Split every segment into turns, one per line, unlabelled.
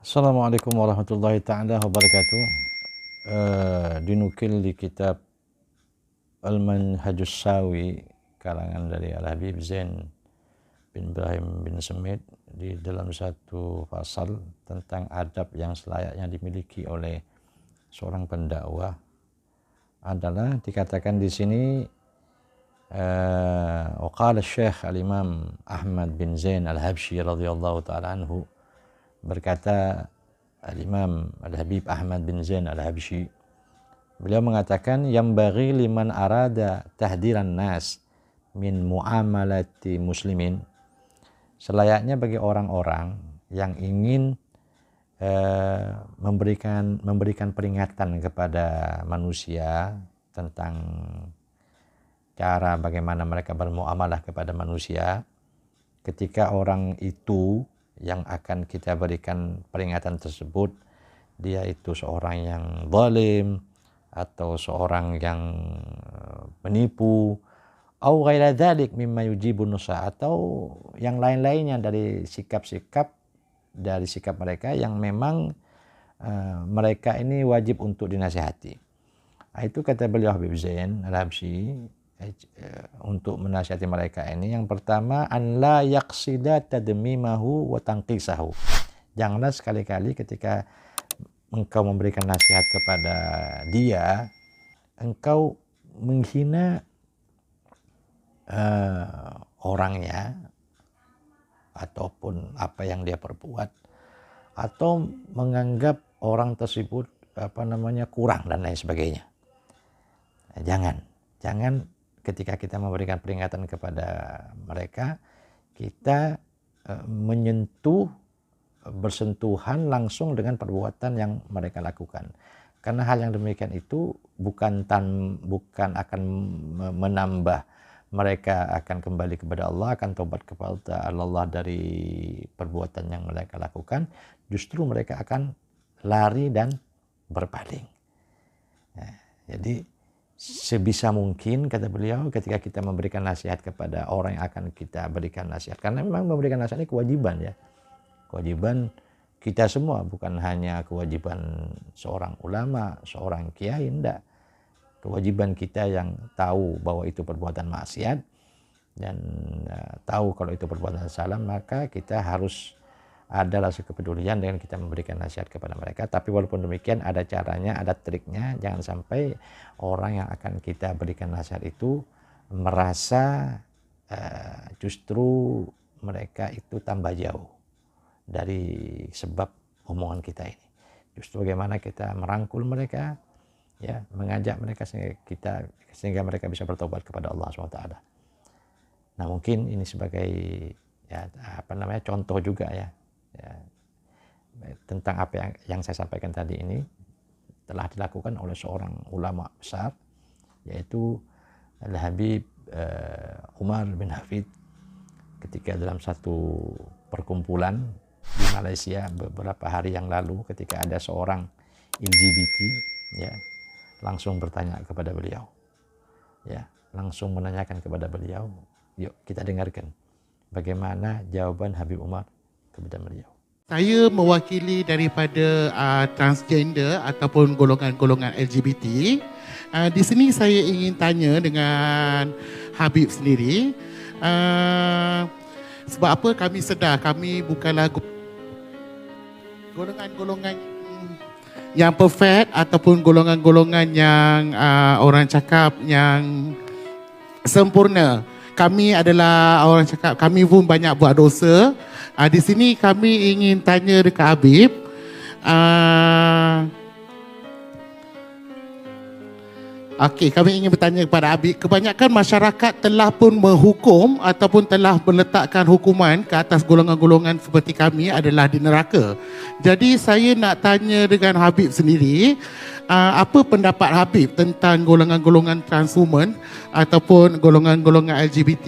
Assalamualaikum warahmatullahi ta'ala wabarakatuh. Dinukil di kitab Al-Manhajus Sawi karangan dari Al-Habib Zain bin Ibrahim bin Semit di dalam satu pasal tentang adab yang selayaknya dimiliki oleh seorang pendakwah adalah dikatakan di sini waqala Syekh Al-Imam Ahmad bin Zain Al-Habsyi radhiyallahu ta'ala anhu, berkata Al-Imam Al-Habib Ahmad bin Zain Al-Habsyi, beliau mengatakan yang bagi liman arada tahdiran nas min muamalati muslimin, selayaknya bagi orang-orang yang ingin memberikan peringatan kepada manusia tentang cara bagaimana mereka bermuamalah kepada manusia, ketika orang itu yang akan kita berikan peringatan tersebut dia itu seorang yang zalim atau seorang yang menipu, au ghaira dzalik mimma yujibun nusa, atau yang lain-lainnya dari sikap mereka yang memang mereka ini wajib untuk dinasihati. Itu kata beliau Habib Zain Al-Habsyi untuk menasihati mereka ini, yang pertama an la yaqsida tadmimahu wa tanqisahu. Janganlah sekali-kali ketika engkau memberikan nasihat kepada dia, engkau menghina orangnya ataupun apa yang dia perbuat, atau menganggap orang tersebut kurang dan lain sebagainya. Jangan ketika kita memberikan peringatan kepada mereka, kita bersentuhan langsung dengan perbuatan yang mereka lakukan. Karena hal yang demikian itu bukan akan menambah mereka akan kembali kepada Allah, akan tobat kepada Allah dari perbuatan yang mereka lakukan. Justru mereka akan lari dan berpaling. Nah, jadi sebisa mungkin, kata beliau, ketika kita memberikan nasihat kepada orang yang akan kita berikan nasihat, karena memang memberikan nasihat ini kewajiban ya, kewajiban kita semua, bukan hanya kewajiban seorang ulama, seorang kiai, enggak. Kewajiban kita yang tahu bahwa itu perbuatan maksiat dan tahu kalau itu perbuatan salah, maka kita harus ada rasa kepedulian dengan kita memberikan nasihat kepada mereka. Tapi walaupun demikian ada caranya, ada triknya. Jangan sampai orang yang akan kita berikan nasihat itu merasa justru mereka itu tambah jauh dari sebab omongan kita ini. Justru bagaimana kita merangkul mereka, ya, mengajak mereka sehingga mereka bisa bertobat kepada Allah SWT. Nah, mungkin ini sebagai contoh juga ya, tentang apa yang saya sampaikan tadi ini telah dilakukan oleh seorang ulama besar, yaitu Al-Habib Umar bin Hafid, ketika dalam satu perkumpulan di Malaysia beberapa hari yang lalu, ketika ada seorang LGBT ya langsung bertanya kepada beliau, ya langsung menanyakan kepada beliau. Yuk kita dengarkan bagaimana jawaban Habib Umar kepada beliau.
Saya mewakili daripada transgender ataupun golongan-golongan LGBT. Di sini saya ingin tanya dengan Habib sendiri, sebab apa kami sedar kami bukanlah golongan-golongan yang perfect ataupun golongan-golongan yang orang cakap yang sempurna. Kami adalah orang cakap, kami pun banyak buat dosa. Di sini kami ingin tanya dekat Habib, kami ingin bertanya kepada Habib, kebanyakan masyarakat telah pun menghukum ataupun telah meletakkan hukuman ke atas golongan-golongan seperti kami adalah di neraka. Jadi saya nak tanya dengan Habib sendiri, apa pendapat Habib tentang golongan-golongan transhuman ataupun golongan-golongan LGBT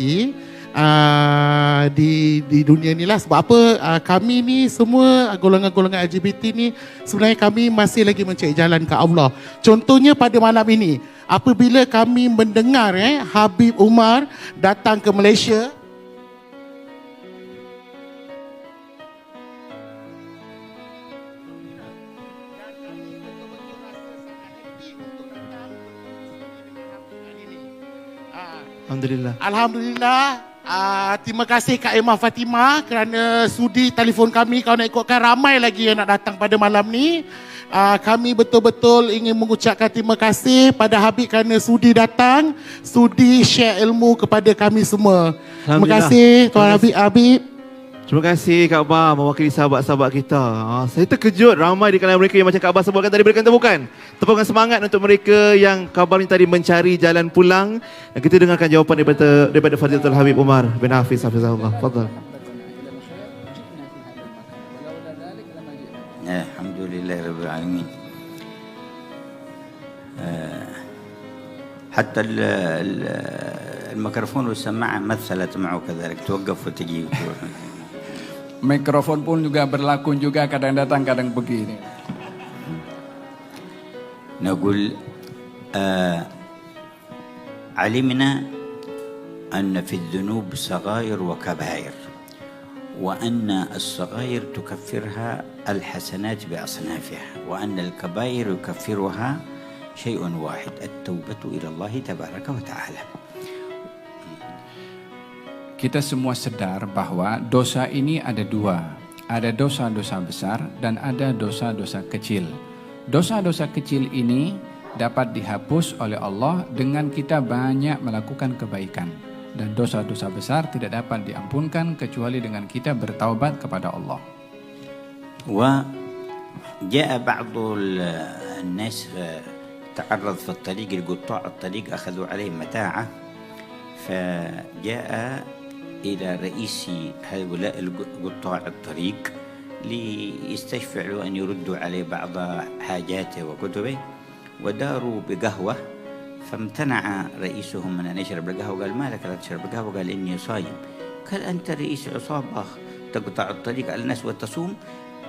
di dunia ni lah. Sebab apa kami ni semua golongan-golongan LGBT ni sebenarnya kami masih lagi mencari jalan ke Allah. Contohnya pada malam ini, apabila kami mendengar Habib Umar datang ke Malaysia,
Alhamdulillah.
Alhamdulillah. Terima kasih Kak Emma Fatimah kerana sudi telefon kami. Kalau nak ikutkan ramai lagi yang nak datang pada malam ni. Kami betul-betul ingin mengucapkan terima kasih pada Habib kerana sudi datang, sudi share ilmu kepada kami semua. Terima kasih Tuan Habib.
Terima kasih Kak Abah mewakili sahabat-sahabat kita. Saya terkejut ramai di kalangan mereka yang macam Kak Abah sebutkan tadi, berikan tepukan. Tepukan semangat untuk mereka yang kabar ni tadi mencari jalan pulang. Dan kita dengarkan jawapan daripada Fadilatul Habib Umar bin Hafiz Hafizahullah. Fadal.
Alhamdulillah Rabbil Alamin. حتى الميكروفون والسماعة مثلت معه كذلك توقف وتجي.
Mikrofon pun juga berlaku juga, kadang datang kadang begini.
نقول علمنا أن في الذنوب صغائر وكبائر وأن الصغائر تكفرها الحسنات بأصنافها وأن الكبائر يكفرها شيء واحد التوبة إلى الله تبارك وتعالى.
Kita semua sadar bahwa dosa ini ada dua. Ada dosa-dosa besar dan ada dosa-dosa kecil. Dosa-dosa kecil ini dapat dihapus oleh Allah dengan kita banyak melakukan kebaikan. Dan dosa-dosa besar tidak dapat diampunkan kecuali dengan kita bertaubat kepada Allah.
وجاء بعض الناس تعرض في الطريق القطاع الطريق أخذوا عليه متاعة فجاء إلى رئيس هؤلاء قطاع الطريق ليستشفع له أن يردوا عليه بعض حاجاته وكتبه وداروا بقهوة فامتنع رئيسهم من أن يشرب القهوة. قال ما لك لا تشرب القهوة؟ قال إني صايم. قال أنت رئيس عصابة تقطع الطريق على الناس وتصوم؟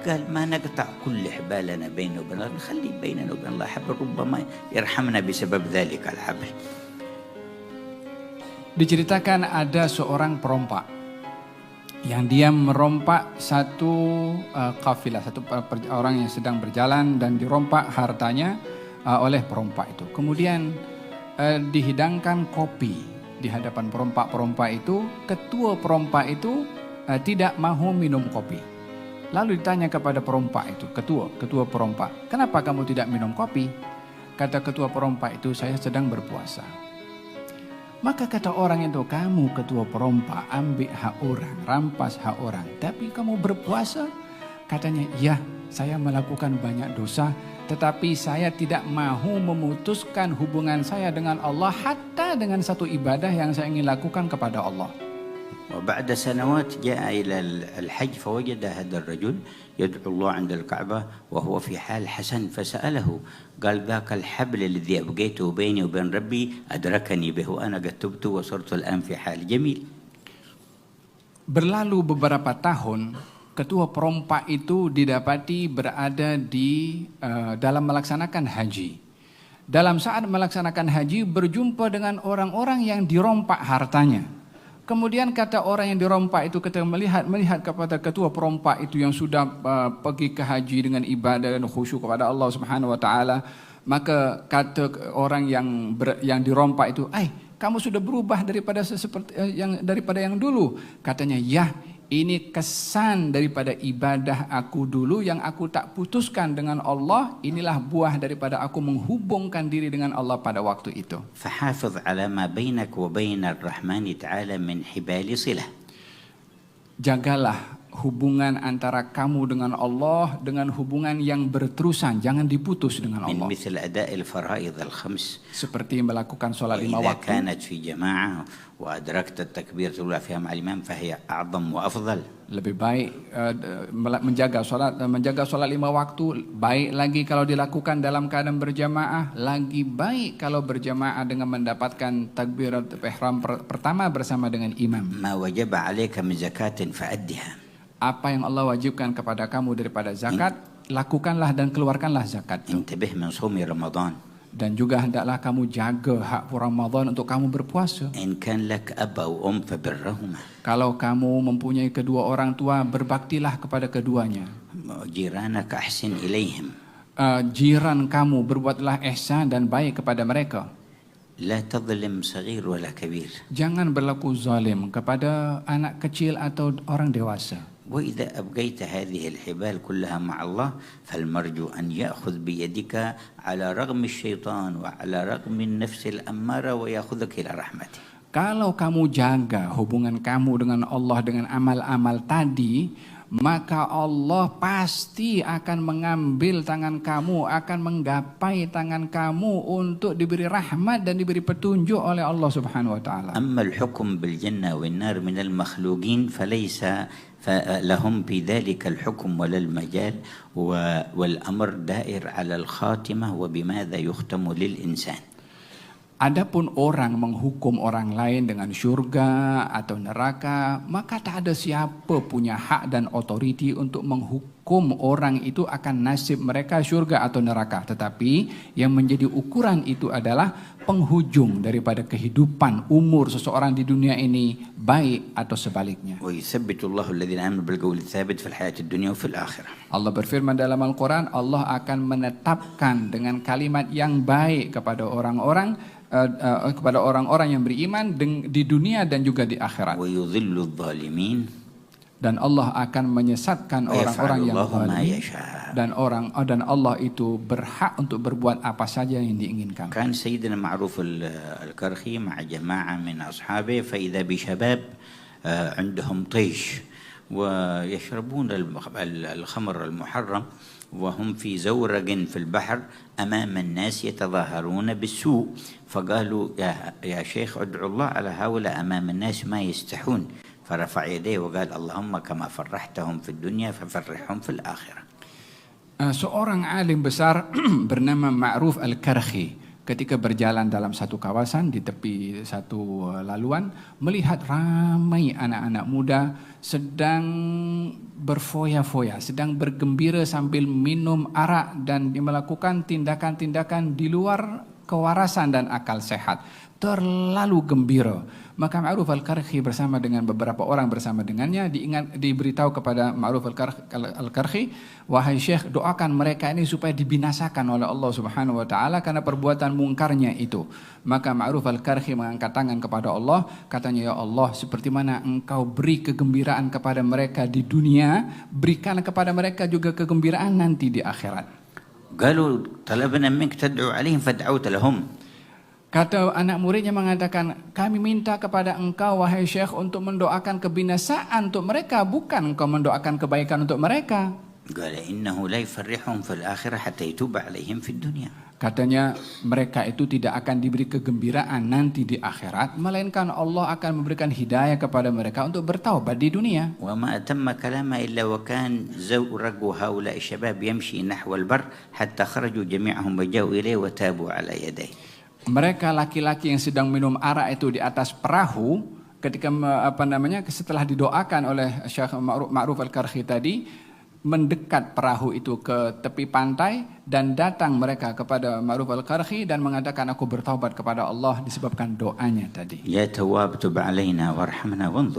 قال ما نقطع كل حبالنا بيننا وبين الله، نخلي بيننا وبين الله حبل ربما يرحمنا بسبب ذلك الحبل.
Diceritakan ada seorang perompak yang dia merompak satu kafilah, satu orang yang sedang berjalan dan dirompak hartanya oleh perompak itu. Kemudian dihidangkan kopi di hadapan perompak-perompak itu. Ketua perompak itu tidak mahu minum kopi. Lalu ditanya kepada perompak itu, ketua perompak, kenapa kamu tidak minum kopi? Kata ketua perompak itu, saya sedang berpuasa. Maka kata orang itu, kamu ketua perompak, ambil hak orang, rampas hak orang, tapi kamu berpuasa? Katanya, ya, saya melakukan banyak dosa, tetapi saya tidak mahu memutuskan hubungan saya dengan Allah, hatta dengan satu ibadah yang saya ingin lakukan kepada Allah.
وبعد سنوات جاء إلى الحج فوجد هذا الرجل يدعو الله عند الكعبة وهو في حال حسن فسأله قال ذاك الحبل الذي أبقيته بيني وبين ربي أدركني به وأنا قد تبت وصرت الآن في حال جميل.
Berlalu beberapa tahun, ketua perompak itu didapati berada di dalam melaksanakan haji. Dalam saat melaksanakan haji berjumpa dengan orang-orang yang dirompak hartanya. Kemudian kata orang yang dirompak itu ketika melihat kepada ketua perompak itu yang sudah pergi ke haji dengan ibadah dan khusyuk kepada Allah Subhanahu wa taala, maka kata orang yang dirompak itu, kamu sudah berubah daripada yang dulu. Katanya, ya, ini kesan daripada ibadah aku dulu yang aku tak putuskan dengan Allah. Inilah buah daripada aku menghubungkan diri dengan Allah pada waktu itu.
فحافظ على ما بينك وبين الرحمن تعالى من حبال صلة.
Jagalah hubungan antara kamu dengan Allah dengan hubungan yang berterusan, jangan diputus dengan Allah.
من مثل أداء الفرائض الخمس.
Seperti melakukan sholat 5
وإذا
waktu.
كانت في جماعة وأدركت التكبيرة الأولى فيها مع الإمام فهي أعظم وأفضل.
Lebih baik menjaga sholat 5 waktu, baik lagi kalau dilakukan dalam keadaan berjamaah, lagi baik kalau berjamaah dengan mendapatkan takbirat ihram pertama bersama dengan imam.
ما وجب عليك من زكاة فأدها.
Apa yang Allah wajibkan kepada kamu daripada zakat, lakukanlah dan keluarkanlah zakat.
انتبه من صوم رمضان.
Dan juga hendaklah kamu jaga hak Ramadan untuk kamu berpuasa.
إن كان لك أب أو أم فبرهما.
Kalau kamu mempunyai kedua orang tua, berbaktilah kepada keduanya.
جيرانك أحسن إليهم.
Jiran kamu, berbuatlah ihsan dan baik kepada mereka.
لا تظلم صغير ولا كبير.
Jangan berlaku zalim kepada anak kecil atau orang dewasa.
وإذا أبقيت هذه الحبال كلها مع الله فالمرجو أن يأخذ بيدك على رغم الشيطان وعلى رغم النفس الأمارة ويأخذك إلى رحمته.
Kalau kamu jaga hubungan kamu dengan Allah dengan amal-amal tadi, maka Allah pasti akan mengambil tangan kamu, akan menggapai tangan kamu untuk diberi rahmat dan diberi petunjuk oleh Allah Subhanahu wa taala.
أما الحكم بالجنة والنار من المخلوقين فليس لهم في ذلك الحكم ولا المجال والأمر دائر على الخاتمة وبماذا يختم للإنسان.
Adapun orang menghukum orang lain dengan syurga atau neraka, maka tak ada siapa punya hak dan otoriti untuk menghukum orang itu akan nasib mereka syurga atau neraka. Tetapi yang menjadi ukuran itu adalah penghujung daripada kehidupan umur seseorang di dunia ini, baik atau sebaliknya.
ويثبت الله الذين آمنوا بالقول الثابت في الحياة الدنيا وفي الآخرة.
Allah berfirman dalam Al-Quran, Allah akan menetapkan dengan kalimat yang baik kepada orang-orang yang beriman di dunia dan juga di akhirat.
ويضل الظالمين.
Dan Allah akan menyesatkan orang-orang yang zalim. Dan Allah itu berhak untuk berbuat apa saja yang diinginkan.
كان سيدنا معروف الكرخي مع جماعة من أصحابه فإذا بشباب عندهم طيش ويشربون الخمر المحرم وهم في زورق في البحر أمام الناس يتظاهرون بالسوء فقالوا يا شيخ ادعو الله على هؤلاء أمام الناس ما يستحون فرفع يديه وقال اللهم كما فرحتهم في الدنيا ففرحهم في الآخرة.
Seorang alim besar bernama Ma'ruf Al-Karhi ketika berjalan dalam satu kawasan di tepi satu laluan melihat ramai anak-anak muda sedang berfoya-foya, sedang bergembira sambil minum arak dan melakukan tindakan-tindakan di luar kewarasan dan akal sehat. Terlalu gembira. Maka Ma'ruf Al-Karhi bersama dengan beberapa orang bersama dengannya diberitahu kepada Ma'ruf Al-Karhi, wahai Syekh, doakan mereka ini supaya dibinasakan oleh Allah Subhanahu wa taala karena perbuatan mungkarnya itu. Maka Ma'ruf Al-Karhi mengangkat tangan kepada Allah, katanya, ya Allah, seperti mana engkau beri kegembiraan kepada mereka di dunia, berikan kepada mereka juga kegembiraan nanti di akhirat.
قالوا طلبنا منك تدعو عليهم فدعوت لهم.
Kata anak muridnya mengatakan, kami minta kepada engkau wahai Syekh untuk mendoakan kebinasaan untuk mereka, bukan engkau mendoakan kebaikan untuk mereka.
قال إنه لا يفرحهم في الآخرة حتى يتوب عليهم في الدنيا.
Katanya mereka itu tidak akan diberi kegembiraan nanti di akhirat, melainkan Allah akan memberikan hidayah kepada mereka untuk bertaubat di dunia.
وما أتم كلامه إلا وكان زورق هؤلاء الشباب يمشي نحو البر حتى خرجوا جميعهم وجاءوا إليه وتابوا على يديه.
Mereka laki-laki yang sedang minum arak itu di atas perahu ketika setelah didoakan oleh Syekh Ma'ruf Al-Karhi tadi, mendekat perahu itu ke tepi pantai dan datang mereka kepada Ma'ruf Al-Karhi dan mengatakan, aku bertaubat kepada Allah disebabkan doanya tadi.
يا تواب تب علينا وارحمنا وانظر